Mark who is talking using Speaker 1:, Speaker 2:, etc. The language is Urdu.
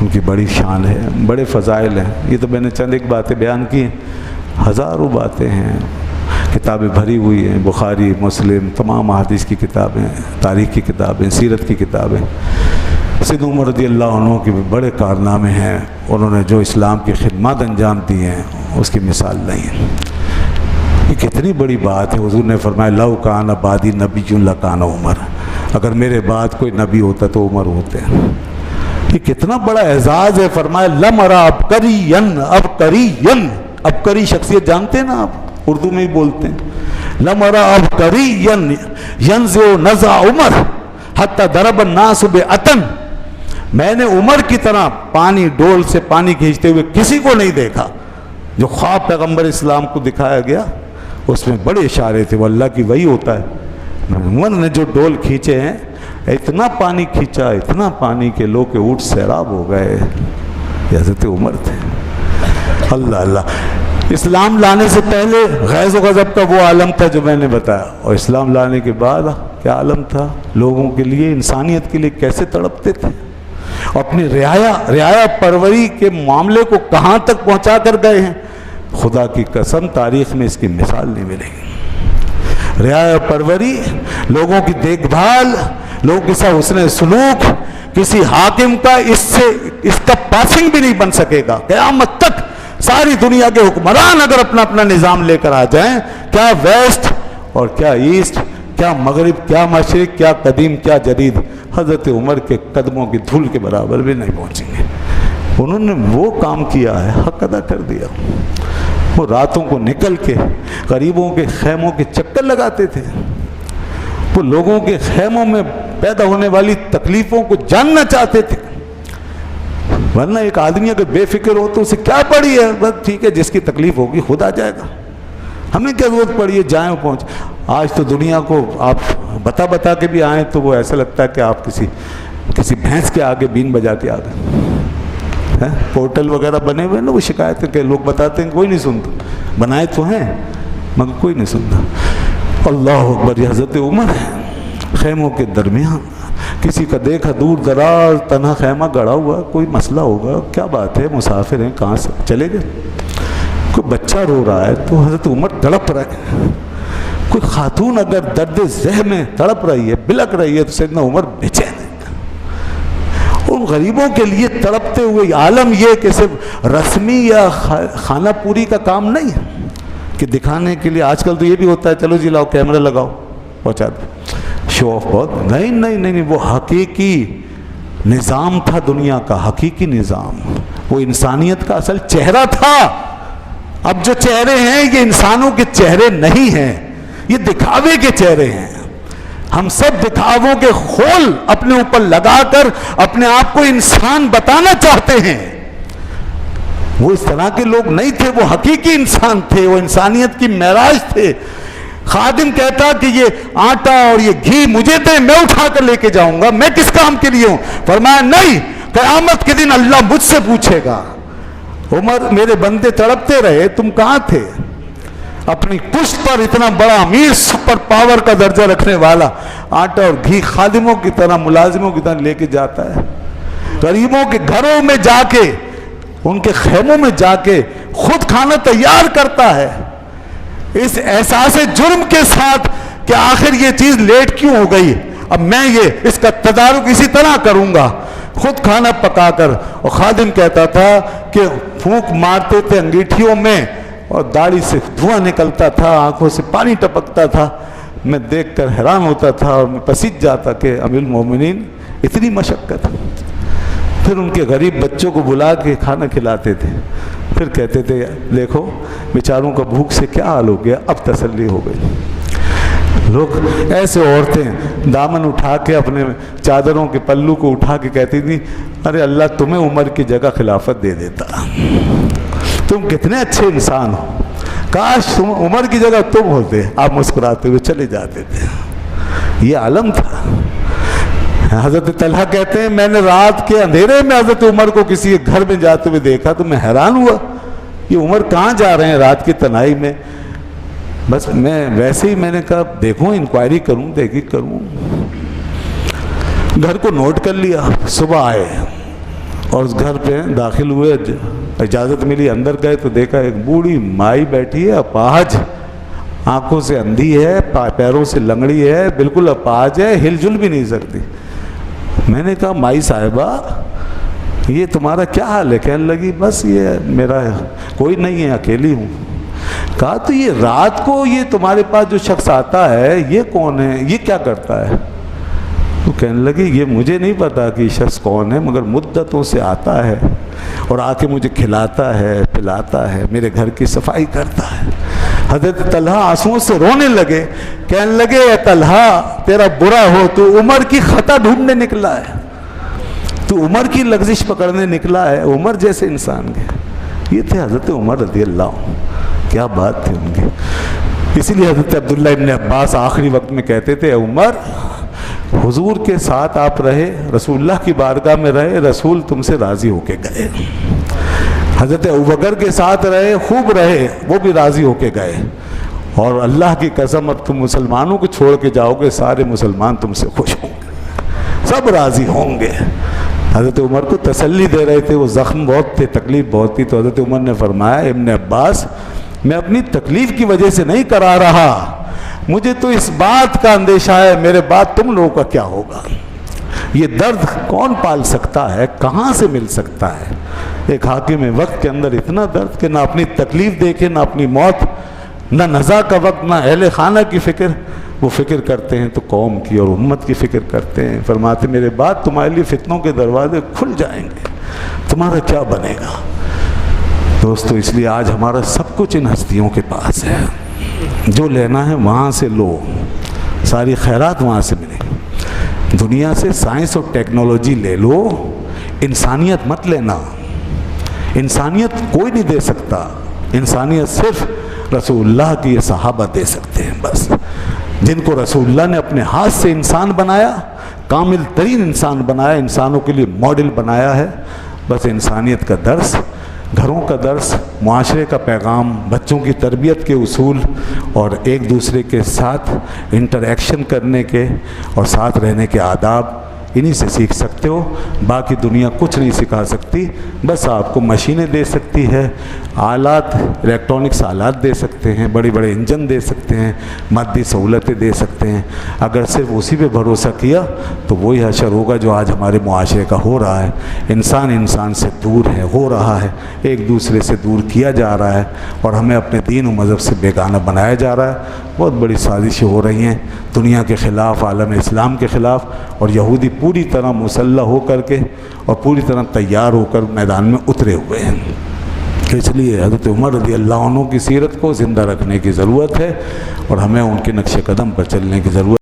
Speaker 1: ان کی بڑی شان ہے، بڑے فضائل ہیں. یہ تو میں نے چند ایک باتیں بیان کی ہیں، ہزاروں باتیں ہیں، کتابیں بھری ہوئی ہیں، بخاری، مسلم، تمام احادیث کی کتابیں، تاریخ کی کتابیں، سیرت کی کتابیں. سیدنا عمر رضی اللہ عنہ کے بھی بڑے کارنامے ہیں. انہوں نے جو اسلام کی خدمات انجام دی ہیں اس کی مثال نہیں ہے. یہ کتنی بڑی بات ہے. حضور نے فرمایا لو کان بعدی نبی لکان عمر، اگر میرے بعد کوئی نبی ہوتا تو عمر ہوتے ہیں. یہ کتنا بڑا اعزاز ہے. فرمایا لمرا ابکرین، ابکرین، ابکری شخصیت جانتے ہیں نا آپ، اردو میں ہی بولتے ہیں. لمرا ابکرین ینزع نزع عمر حتی ضرب الناس بعتن، میں نے عمر کی طرح پانی ڈول سے پانی کھینچتے ہوئے کسی کو نہیں دیکھا. جو خواب پیغمبر اسلام کو دکھایا گیا اس میں بڑے اشارے تھے، وہ اللہ کی وحی ہوتا ہے. عمر نے جو ڈول کھینچے ہیں، اتنا پانی کھینچا، اتنا پانی کہ لوگ کے اونٹ سیراب ہو گئے. یہ حضرت عمر تھے. اللہ اللہ. اسلام لانے سے پہلے غیظ و غضب کا وہ عالم تھا جو میں نے بتایا، اور اسلام لانے کے بعد کیا عالم تھا. لوگوں کے لیے، انسانیت کے لیے کیسے تڑپتے تھے، اپنی رعایا پروری کے معاملے کو کہاں تک پہنچا کر گئے ہیں. خدا کی قسم تاریخ میں اس کی مثال نہیں ملے گی. رعایا پروری، لوگوں کی دیکھ بھال، لوگوں کے ساتھ حسن سلوک، کسی حاکم کا اس کا پاسنگ بھی نہیں بن سکے گا قیامت تک. ساری دنیا کے حکمران اگر اپنا اپنا نظام لے کر آ جائیں، کیا ویسٹ اور کیا ایسٹ، کیا مغرب، کیا مشرق، کیا قدیم، کیا جدید، حضرت عمر کے قدموں کی دھول کے برابر بھی نہیں پہنچیں گے. انہوں نے وہ کام کیا ہے، حق ادا کر دیا. وہ راتوں کو نکل کے غریبوں کے خیموں کے چکر لگاتے تھے. وہ لوگوں کے خیموں میں پیدا ہونے والی تکلیفوں کو جاننا چاہتے تھے. ورنہ ایک آدمی اگر بے فکر ہو تو اسے کیا پڑی ہے، بس ٹھیک ہے جس کی تکلیف ہوگی خود آ جائے گا، ہمیں کیا ضرورت پڑی ہے جائیں پہنچ. آج تو دنیا کو آپ بتا کے بھی آئیں تو وہ ایسا لگتا ہے کہ آپ کسی بھینس کے آگے بین بجا کے آ گئے. پورٹل وغیرہ بنے ہوئے نا، وہ شکایت کہ لوگ بتاتے ہیں کوئی نہیں سنتا. بنائے تو ہیں مگر کوئی نہیں سنتا. اللہ اکبر. یہ حضرت عمر ہے. خیموں کے درمیان کسی کا دیکھا دور دراز تنہا خیمہ گڑا ہوا، کوئی مسئلہ ہوگا، کیا بات ہے، مسافر ہیں، کہاں سے چلے گئے. کوئی بچہ رو رہا ہے تو حضرت عمر تڑپ رہے ہیں. کوئی خاتون اگر درد ذہن میں تڑپ رہی ہے، بلک رہی ہے، تو سیدنا عمر بےچین ہے. ان غریبوں کے لیے تڑپتے ہوئے عالم یہ کہ صرف رسمی یا خانہ پوری کا کام نہیں ہے کہ دکھانے کے لیے. آج کل تو یہ بھی ہوتا ہے چلو جی لاؤ کیمرہ لگاؤ پہنچا دو، شو آف. بہت نہیں، وہ حقیقی نظام تھا دنیا کا، حقیقی نظام. وہ انسانیت کا اصل چہرہ تھا. اب جو چہرے ہیں یہ انسانوں کے چہرے نہیں ہیں، یہ دکھاوے کے چہرے ہیں. ہم سب دکھاووں کے خول اپنے اوپر لگا کر اپنے آپ کو انسان بتانا چاہتے ہیں. وہ اس طرح کے لوگ نہیں تھے، وہ حقیقی انسان تھے، وہ انسانیت کی معراج تھے. خادم کہتا کہ یہ آٹا اور یہ گھی مجھے دے، میں اٹھا کر لے کے جاؤں گا، میں کس کام کے لیے ہوں. فرمایا نہیں، قیامت کے دن اللہ مجھ سے پوچھے گا. عمر میرے بندے تڑپتے رہے، تم کہاں تھے؟ اپنی پشت پر اتنا بڑا امیر سپر پاور کا درجہ رکھنے والا آٹا اور گھی خادموں کی طرح، ملازموں کی طرح لے کے جاتا ہے. غریبوں کے گھروں میں جا کے، ان کے خیموں میں جا کے خود کھانا تیار کرتا ہے، اس احساس جرم کے ساتھ کہ آخر یہ چیز لیٹ کیوں ہو گئی، اب میں اس کا تدارک اسی طرح کروں گا. خود کھانا پکا کر. اور خادم کہتا تھا کہ پھونک مارتے تھے انگیٹھیوں میں اور داڑھی سے دھواں نکلتا تھا، آنکھوں سے پانی ٹپکتا تھا. میں دیکھ کر حیران ہوتا تھا اور میں پسیج جاتا کہ امیر المومنین اتنی مشقت. پھر ان کے غریب بچوں کو بلا کے کھانا کھلاتے تھے. پھر کہتے تھے دیکھو بیچاروں کا بھوک سے کیا حال ہو گیا، اب تسلی ہو گئی. لوگ ایسے عورتیں دامن اٹھا کے اپنے چادروں کے پلو کو اٹھا کے کہتی تھی ارے اللہ تمہیں عمر کی جگہ خلافت دے دیتا، تم کتنے اچھے انسان ہو، کاش تم عمر کی جگہ تم ہوتے. آپ مسکراتے ہوئے چلے جاتے تھے. یہ عالم تھا. حضرت طلحہ کہتے ہیں میں نے رات کے اندھیرے میں حضرت عمر کو کسی گھر میں جاتے ہوئے دیکھا تو میں حیران ہوا، یہ عمر کہاں جا رہے ہیں رات کی تنہائی میں. بس میں ویسے ہی میں نے کہا دیکھوں انکوائری کروں، تحقیق کروں. گھر کو نوٹ کر لیا. صبح آئے اور اس گھر پہ داخل ہوئے، اجازت ملی، اندر گئے تو دیکھا ایک بوڑھی مائی بیٹھی ہے، اپاہج، آنکھوں سے اندھی ہے، پیروں سے لنگڑی ہے، بالکل اپاہج ہے، ہل جل بھی نہیں سکتی۔ میں نے کہا مائی صاحبہ یہ تمہارا کیا حال ہے؟ کہنے لگی بس یہ میرا کوئی نہیں ہے، اکیلی ہوں۔ کہا تو یہ رات کو یہ تمہارے پاس جو شخص آتا ہے یہ کون ہے، یہ کیا کرتا ہے؟ تو کہنے لگی یہ مجھے نہیں پتا کہ یہ شخص کون ہے، مگر مدتوں سے آتا ہے اور آ کے مجھے کھلاتا ہے، پلاتا ہے، میرے گھر کی صفائی کرتا ہے۔ حضرت طلحہ آنسوؤں سے رونے لگے، کہنے لگے اے طلحہ تیرا برا ہو، تو عمر کی خطا ڈھونڈنے نکلا ہے، تو عمر کی لغزش پکڑنے نکلا ہے، عمر جیسے انسان کے۔ یہ تھے حضرت عمر رضی اللہ عنہ، کیا بات تھی ان کی۔ اسی لیے حضرت عبداللہ ابن عباس آخری وقت میں کہتے تھے عمر حضور کے ساتھ آپ رہے، رسول اللہ کی بارگاہ میں رہے، رسول تم سے راضی ہو کے گئے۔ حضرت ابوبکر کے ساتھ رہے، خوب رہے، وہ بھی راضی ہو کے گئے، اور اللہ کی قسم اب تم مسلمانوں کو چھوڑ کے جاؤ گے، سارے مسلمان تم سے خوش ہوں گے، سب راضی ہوں گے۔ حضرت عمر کو تسلی دے رہے تھے، وہ زخم بہت تھے، تکلیف بہت تھی، تو حضرت عمر نے فرمایا ابن عباس میں اپنی تکلیف کی وجہ سے نہیں کرا رہا، مجھے تو اس بات کا اندیشہ ہے میرے بعد تم لوگوں کا کیا ہوگا۔ یہ درد کون پال سکتا ہے، کہاں سے مل سکتا ہے؟ ایک حاکم وقت کے اندر اتنا درد کہ نہ اپنی تکلیف دیکھے، نہ اپنی موت، نہ نزا کا وقت، نہ اہل خانہ کی فکر، وہ فکر کرتے ہیں تو قوم کی اور امت کی فکر کرتے ہیں۔ فرماتے میرے بعد تمہارے لیے فتنوں کے دروازے کھل جائیں گے، تمہارا کیا بنے گا؟ دوستو اس لیے آج ہمارا سب کچھ ان ہستیوں کے پاس ہے، جو لینا ہے وہاں سے لو، ساری خیرات وہاں سے ملے۔ دنیا سے سائنس اور ٹیکنالوجی لے لو، انسانیت مت لینا۔ انسانیت کوئی نہیں دے سکتا، انسانیت صرف رسول اللہ کی یہ صحابہ دے سکتے ہیں بس، جن کو رسول اللہ نے اپنے ہاتھ سے انسان بنایا، کامل ترین انسان بنایا، انسانوں کے لیے ماڈل بنایا ہے۔ بس انسانیت کا درس، گھروں کا درس، معاشرے کا پیغام، بچوں کی تربیت کے اصول اور ایک دوسرے کے ساتھ انٹریکشن کرنے کے اور ساتھ رہنے کے آداب، انہی سے سیکھ سکتے ہو۔ باقی دنیا کچھ نہیں سکھا سکتی، بس آپ کو مشینیں دے سکتی ہے، آلات، الیکٹرانکس آلات دے سکتے ہیں، بڑے بڑے انجن دے سکتے ہیں، مادی سہولتیں دے سکتے ہیں۔ اگر صرف اسی پہ بھروسہ کیا تو وہی حشر ہوگا جو آج ہمارے معاشرے کا ہو رہا ہے۔ انسان انسان سے دور ہے، ہو رہا ہے، ایک دوسرے سے دور کیا جا رہا ہے، اور ہمیں اپنے دین و مذہب سے بیگانہ بنایا جا رہا ہے۔ بہت بڑی سازشیں ہو رہی ہیں دنیا کے خلاف، عالم اسلام کے خلاف، اور یہودی پوری طرح مسلح ہو کر کے اور پوری طرح تیار ہو کر میدان میں اترے ہوئے ہیں۔ اس لیے حضرت عمر رضی اللہ عنہ کی سیرت کو زندہ رکھنے کی ضرورت ہے، اور ہمیں ان کے نقش قدم پر چلنے کی ضرورت ہے۔